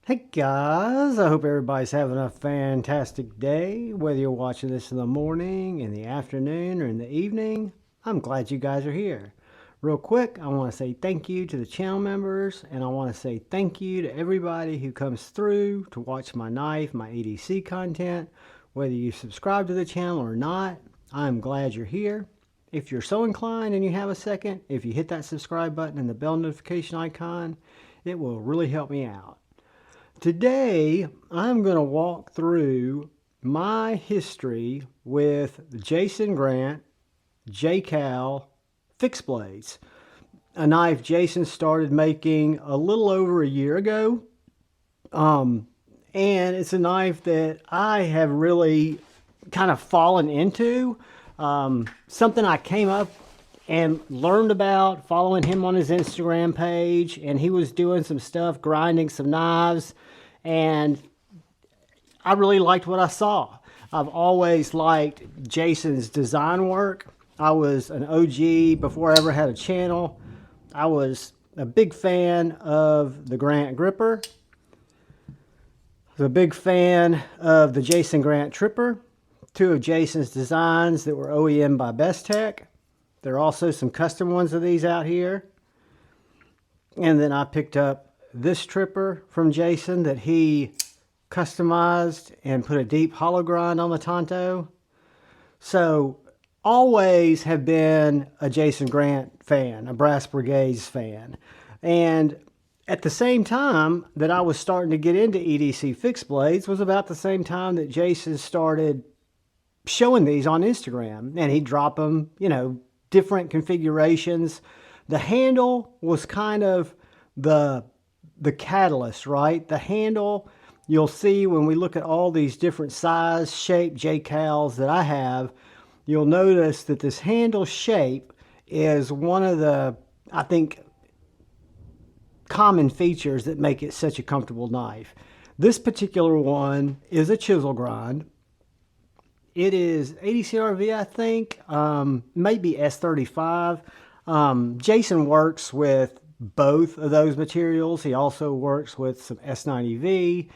Hey guys, I hope everybody's having a fantastic day. Whether you're watching this in the morning, in the afternoon, or in the evening, I'm glad you guys are here. Real quick, I want to say thank you to the channel members, and I want to say thank you to everybody who comes through to watch my knife, my EDC content. Whether you subscribe to the channel or not, I'm glad you're here. If you're so inclined and you have a second, if you hit that subscribe button and the bell notification icon, it will really help me out. Today, I'm going to walk through my history with Jason Grant JKal fixed blades, a knife Jason started making a little over a year ago. And it's a knife that I have really kind of fallen into. Something I came up and learned about following him on his Instagram page, and he was doing some stuff, grinding some knives, and I really liked what I saw. I've always liked Jason's design work. I was an OG before I ever had a channel. I was a big fan of the Grant gripper. I was a big fan of the Jason Grant tripper. Two of Jason's designs that were OEM by Best Tech. There are also some custom ones of these out here. And then I picked up this tripper from Jason that he customized and put a deep hollow grind on the Tonto. So always have been a Jason Grant fan, a Brass Brigades fan. And at the same time that I was starting to get into EDC fixed blades was about the same time that Jason started showing these on Instagram, and he'd drop them, different configurations. The handle was kind of the catalyst, right? The handle, you'll see when we look at all these different size, shape JKals that I have, you'll notice that this handle shape is one of the, I think, common features that make it such a comfortable knife. This particular one is a chisel grind. It is ADCRV, I think, maybe S35. Jason works with both of those materials. He also works with some S90V.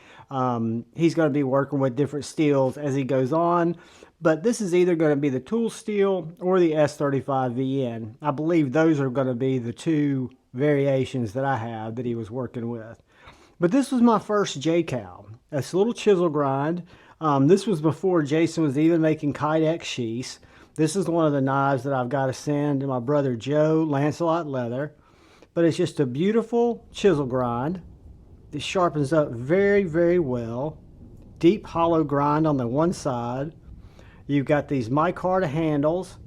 He's going to be working with different steels as he goes on, but this is either going to be the tool steel or the S35VN. I believe those are going to be the two variations that I have that he was working with. But this was my first JKal. It's a little chisel grind. This was before Jason was even making Kydex sheaths. This is one of the knives that I've got to send to my brother Joe, Lancelot Leather. But it's just a beautiful chisel grind. It sharpens up very, very well. Deep hollow grind on the one side. You've got these micarta handles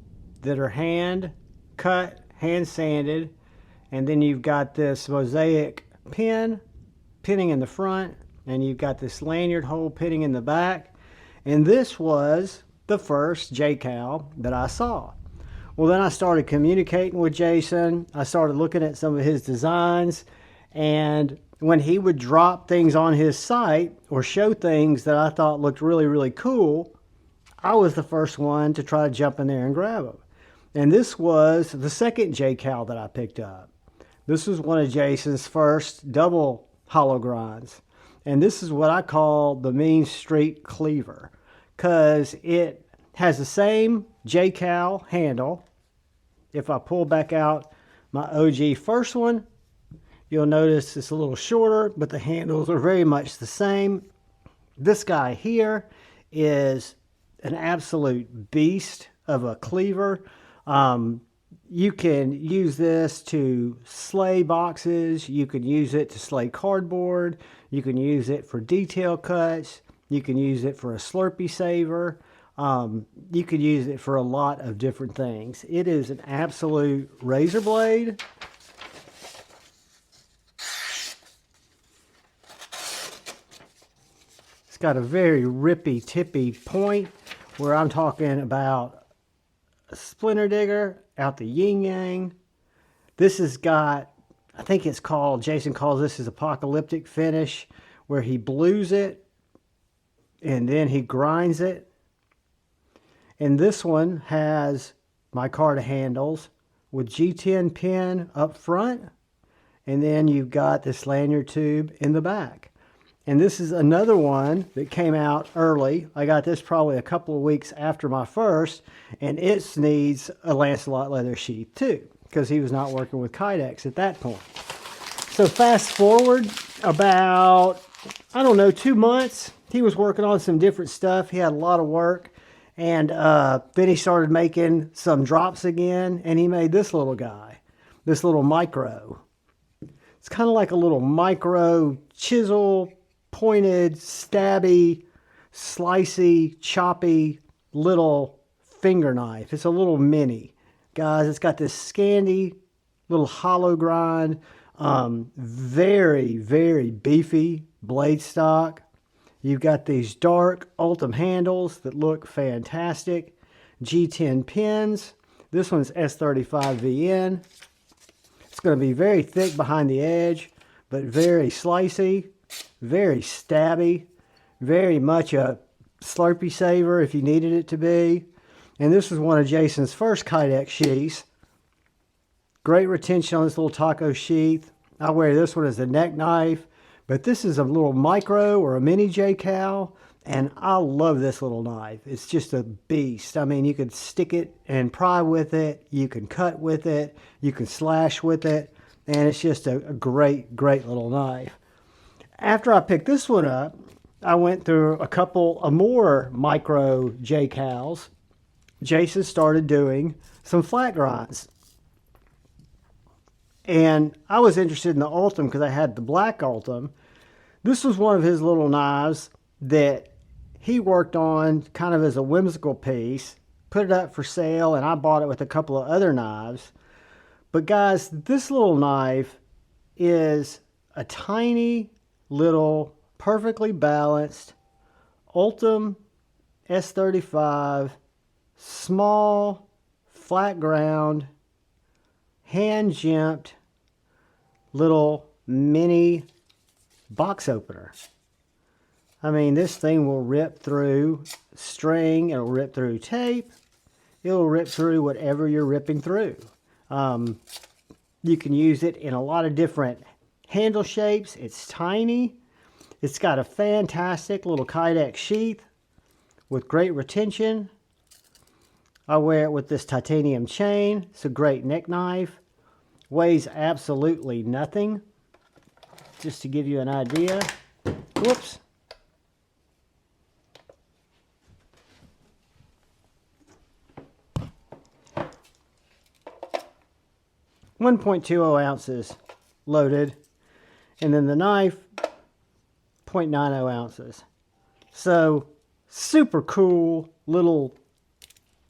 that are hand cut, hand sanded. And then you've got this mosaic pinning in the front. And you've got this lanyard hole pinning in the back. And this was the first JKal that I saw. Well, then I started communicating with Jason. I started looking at some of his designs. And when he would drop things on his site or show things that I thought looked really, really cool, I was the first one to try to jump in there and grab them. And this was the second JKal that I picked up. This was one of Jason's first double hollow grinds. And this is what I call the Mean Street Cleaver, because it has the same JKal handle. If I pull back out my OG first one, you'll notice it's a little shorter, but the handles are very much the same. This guy here is an absolute beast of a cleaver. You can use this to slay boxes. You can use it to slay cardboard. You can use it for detail cuts. You can use it for a Slurpee saver. You could use it for a lot of different things. It is an absolute razor blade. It's got a very rippy, tippy point where I'm talking about a splinter digger out the yin yang. This has got, I think it's called, Jason calls this his apocalyptic finish, where he blues it and then he grinds it. And this one has micarta handles with G10 pin up front, and then you've got this lanyard tube in the back. And this is another one that came out early. I got this probably a couple of weeks after my first, and it needs a Lancelot leather sheath too, because he was not working with Kydex at that point. So fast forward about, I don't know, 2 months. He was working on some different stuff. He had a lot of work. And then he started making some drops again, and he made this little guy, this little micro. It's kind of like a little micro chisel, pointed, stabby, slicey, choppy little finger knife. It's a little mini. Guys, it's got this Scandi little hollow grind, very, very beefy blade stock. You've got these dark Ultim handles that look fantastic. G10 pins. This one's S35VN. It's going to be very thick behind the edge, but very slicey, very stabby, very much a Slurpee saver if you needed it to be. And this was one of Jason's first Kydex sheaths. Great retention on this little taco sheath. I wear this one as a neck knife, but this is a little micro or a mini JKal, and I love this little knife. It's just a beast. I mean, you could stick it and pry with it, you can cut with it, you can slash with it, and it's just a great, great little knife. After I picked this one up, I went through a couple of more micro JKals. Jason started doing some flat grinds. And I was interested in the Ultim because I had the black Ultim. This was one of his little knives that he worked on kind of as a whimsical piece, put it up for sale, and I bought it with a couple of other knives. But guys, this little knife is a tiny little, perfectly balanced Ultim S35, small, flat ground, hand jimped little mini box opener. I mean, this thing will rip through string, it'll rip through tape, it'll rip through whatever you're ripping through. You can use it in a lot of different handle shapes. It's tiny. It's got a fantastic little Kydex sheath with great retention. I wear it with this titanium chain. It's a great neck knife. Weighs absolutely nothing. Just to give you an idea. Whoops. .20 ounces loaded. And then the knife, 0.90 ounces. So, super cool little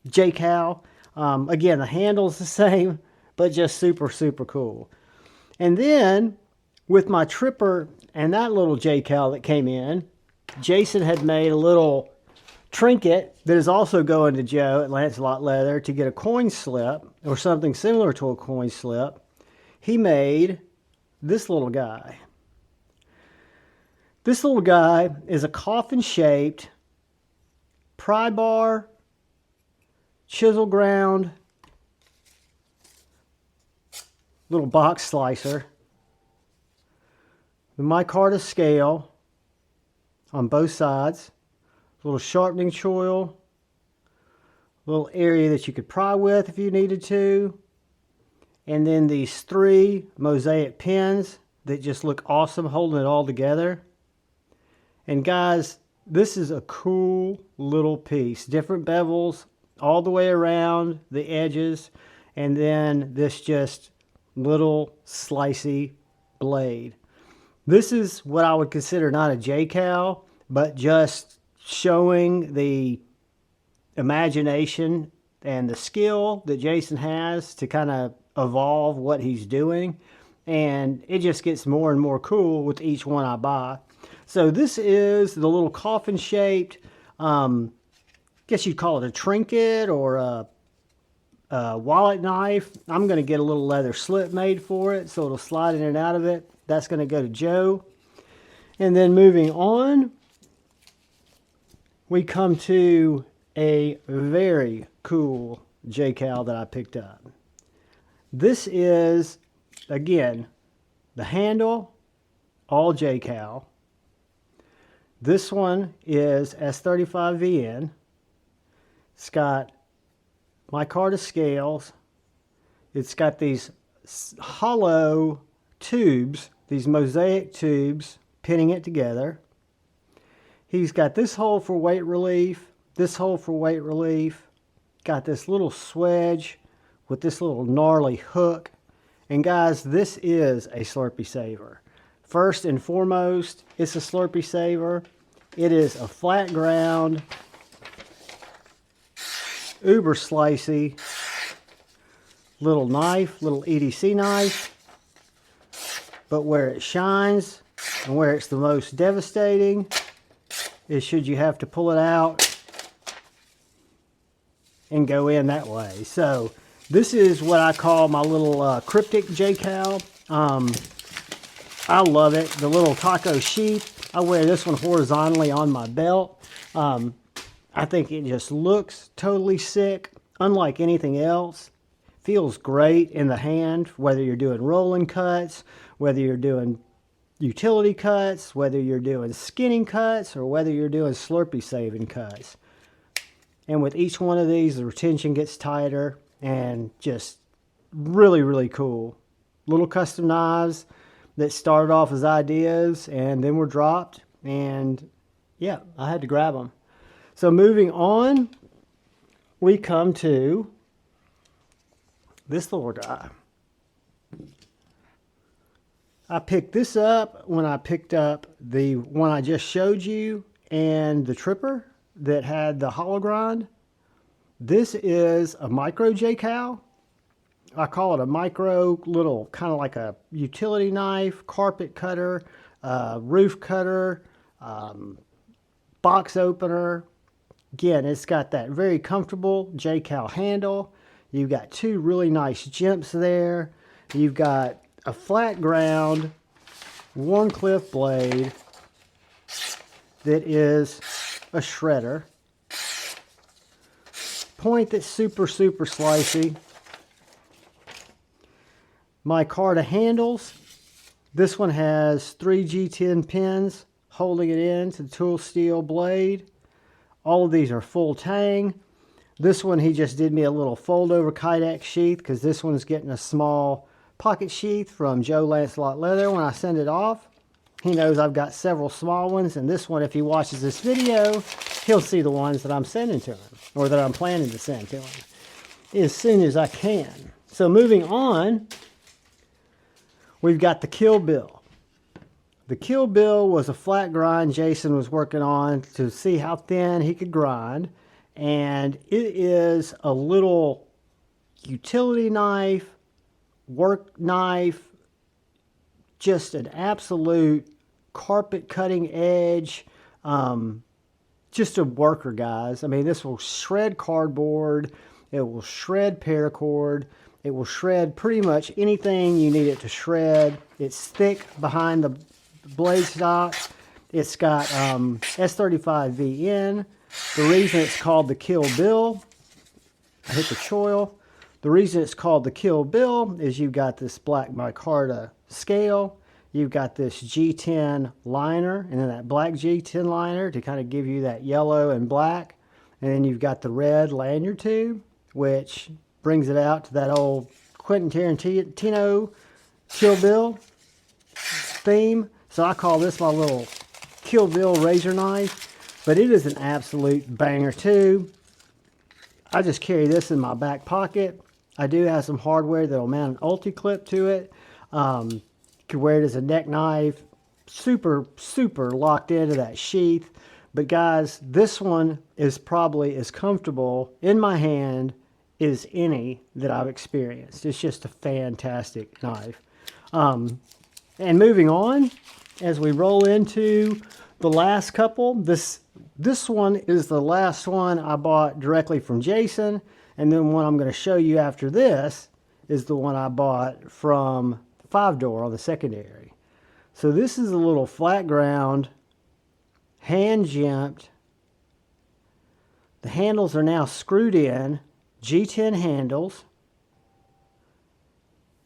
JKal. Again, the handle's the same, but just super, super cool. And then, with my tripper and that little JKal that came in, Jason had made a little trinket that is also going to Joe at Lancelot Leather to get a coin slip, or something similar to a coin slip. He made this little guy. This little guy is a coffin-shaped pry bar, chisel ground, little box slicer, the micarta scale on both sides, little sharpening choil, little area that you could pry with if you needed to, and then these 3 mosaic pins that just look awesome holding it all together. And guys, this is a cool little piece. Different bevels all the way around the edges, and then this just little slicey blade. This is what I would consider not a JKal, but just showing the imagination and the skill that Jason has to kind of evolve what he's doing. And it just gets more and more cool with each one I buy. So this is the little coffin shaped, guess you'd call it a trinket or a wallet knife. I'm going to get a little leather slip made for it so it'll slide in and out of it. That's going to go to Joe. And then moving on, we come to a very cool JKal that I picked up. This is, again, the handle, all JKal. This one is S35VN. It's got micarta scales. It's got these hollow tubes, these mosaic tubes, pinning it together. He's got this hole for weight relief, this hole for weight relief. Got this little swedge with this little gnarly hook. And guys, this is a Slurpee saver. First and foremost, it's a Slurpee saver. It is a flat ground, uber slicey little knife, little EDC knife. But where it shines and where it's the most devastating is should you have to pull it out and go in that way. So this is what I call my little cryptic JKal. I love it. The little taco sheath. I wear this one horizontally on my belt. I think it just looks totally sick, unlike anything else. Feels great in the hand, whether you're doing rolling cuts, whether you're doing utility cuts, whether you're doing skinning cuts, or whether you're doing Slurpee saving cuts. And with each one of these, the retention gets tighter and just really, really cool. Little custom knives that started off as ideas and then were dropped. And yeah, I had to grab them. So moving on, we come to this little guy. I picked this up when I picked up the one I just showed you and the tripper that had the hollow grind. This is a micro JKal. I call it a micro, little kind of like a utility knife, carpet cutter, roof cutter, box opener. Again, it's got that very comfortable JKal handle. You've got two really nice jimps there. You've got a flat ground Warncliffe blade that is a shredder. Point that's super, super slicey. Micarta handles. This one has 3 G10 pins holding it in to the tool steel blade. All of these are full tang. This one, he just did me a little fold over Kydex sheath because this one's getting a small pocket sheath from Joe Lancelot Leather. When I send it off, he knows I've got several small ones, and this one, if he watches this video, he'll see the ones that I'm sending to him, or that I'm planning to send to him, as soon as I can. So moving on, we've got the Kill Bill. The Kill Bill was a flat grind Jason was working on to see how thin he could grind, and it is a little utility knife, work knife, just an absolute carpet cutting edge, just a worker, guys. I mean, this will shred cardboard, it will shred paracord, it will shred pretty much anything you need it to shred. It's thick behind the blade stock. It's got S35VN. The reason it's called the Kill Bill, I hit the choil. The reason it's called the Kill Bill is you've got this black micarta scale, you've got this G10 liner, and then that black G10 liner to kind of give you that yellow and black, and then you've got the red lanyard tube, which brings it out to that old Quentin Tarantino Kill Bill theme. So I call this my little Kill Bill razor knife, but it is an absolute banger too. I just carry this in my back pocket. I do have some hardware that will mount an ulti-clip to it. You can wear it as a neck knife. Super, super locked into that sheath. But guys, this one is probably as comfortable in my hand as any that I've experienced. It's just a fantastic knife. And moving on, as we roll into the last couple, this one is the last one I bought directly from Jason. And then one I'm going to show you after this is the one I bought from 5-door on the secondary. So this is a little flat ground, hand jimped. The handles are now screwed in, G10 handles,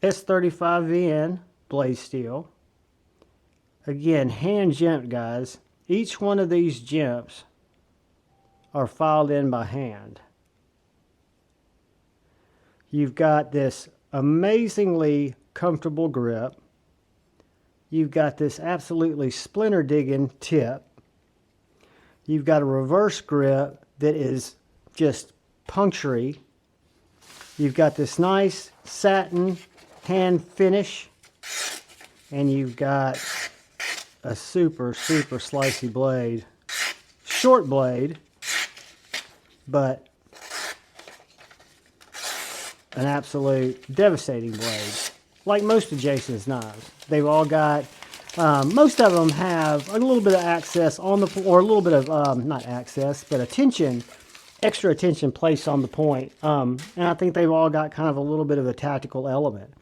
S35VN blade steel. Again, hand jimped, guys. each one of these jimps are filed in by hand. You've got this amazingly comfortable grip. You've got this absolutely splinter digging tip. You've got a reverse grip that is just punctury. You've got this nice satin hand finish, and you've got a super slicey blade. Short blade, but an absolute devastating blade. Like most of Jason's knives, they've all got, most of them have a little bit of access on the, or a little bit of, not access, but attention, extra attention placed on the point. And I think they've all got kind of a little bit of a tactical element.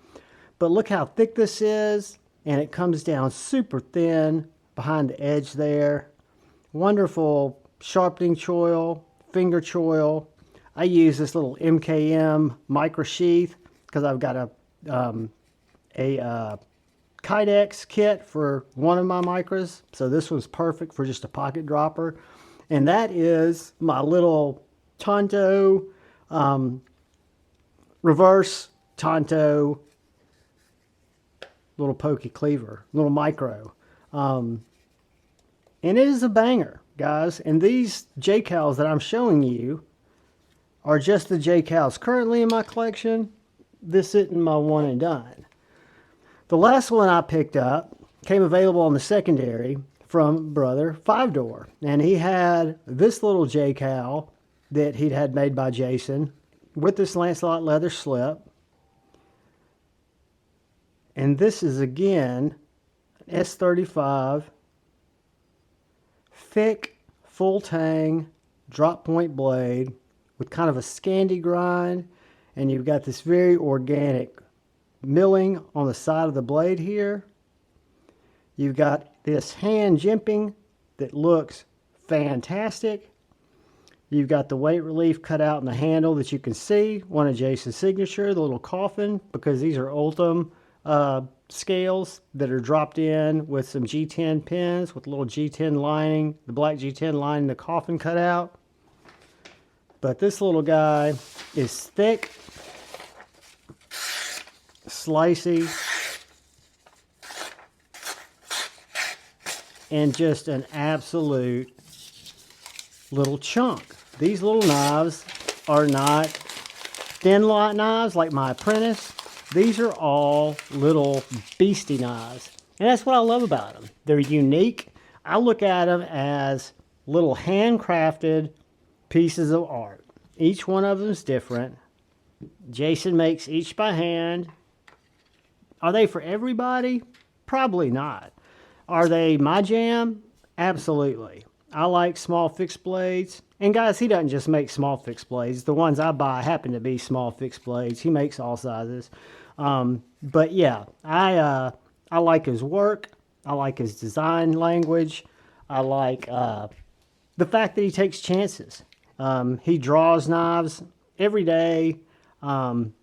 But look how thick this is, and it comes down super thin behind the edge there. Wonderful sharpening choil, finger choil. I use this little MKM micro sheath because I've got a Kydex kit for one of my micros. So this was perfect for just a pocket dropper. And that is my little Tonto, reverse Tonto, little pokey cleaver, little micro. And it is a banger, guys. And these JKals that I'm showing you are just the JKals currently in my collection. This isn't my one and done. The last one I picked up came available on the secondary from Brother 5-Door. And he had this little JKal that he'd had made by Jason with this Lancelot leather slip. And this is again an S35 thick, full tang drop point blade with kind of a Scandi grind, and you've got this very organic milling on the side of the blade here. You've got this hand jimping that looks fantastic. You've got the weight relief cut out in the handle that you can see, one of Jason's signature, the little coffin, because these are Ultim scales that are dropped in with some G10 pins with a little G10 lining, the black G10 lining, the coffin cut out. But this little guy is thick, slicey, and just an absolute little chunk. These little knives are not thin lot knives like my Apprentice. These are all little beastie knives. And that's what I love about them. They're unique. I look at them as little handcrafted pieces of art. Each one of them is different. Jason makes each by hand. Are they for everybody? Probably not. Are they my jam? Absolutely. I like small fixed blades. And guys, he doesn't just make small fixed blades. The ones I buy happen to be small fixed blades. He makes all sizes. But yeah, I like his work. I like his design language. I like the fact that he takes chances. He draws knives every day.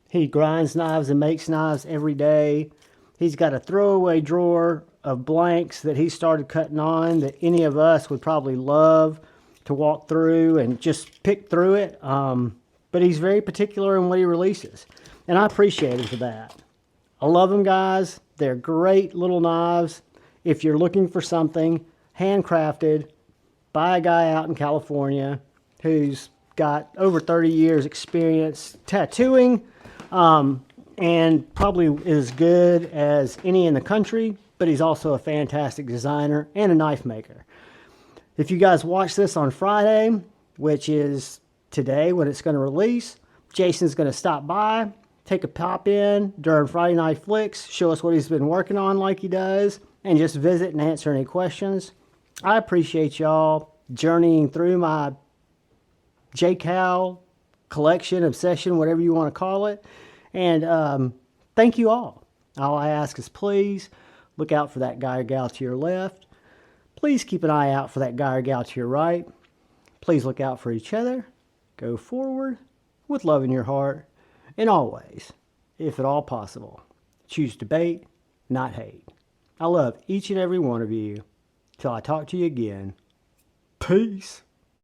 He grinds knives and makes knives every day. He's got a throwaway drawer of blanks that he started cutting on that any of us would probably love to walk through and just pick through it. But he's very particular in what he releases. And I appreciate him for that. I love them, guys. They're great little knives. If you're looking for something handcrafted by a guy out in California who's got over 30 years experience tattooing, and probably as good as any in the country, but he's also a fantastic designer and a knife maker. If you guys watch this on Friday, which is today when it's going to release, Jason's going to stop by, take a pop in during Friday Night Flicks, show us what he's been working on like he does, and just visit and answer any questions. I appreciate y'all journeying through my JKal collection, obsession, whatever you want to call it. And thank you all. All I ask is please look out for that guy or gal to your left. Please keep an eye out for that guy or gal to your right. Please look out for each other. Go forward with love in your heart. And always, if at all possible, choose debate, not hate. I love each and every one of you. Till I talk to you again. Peace.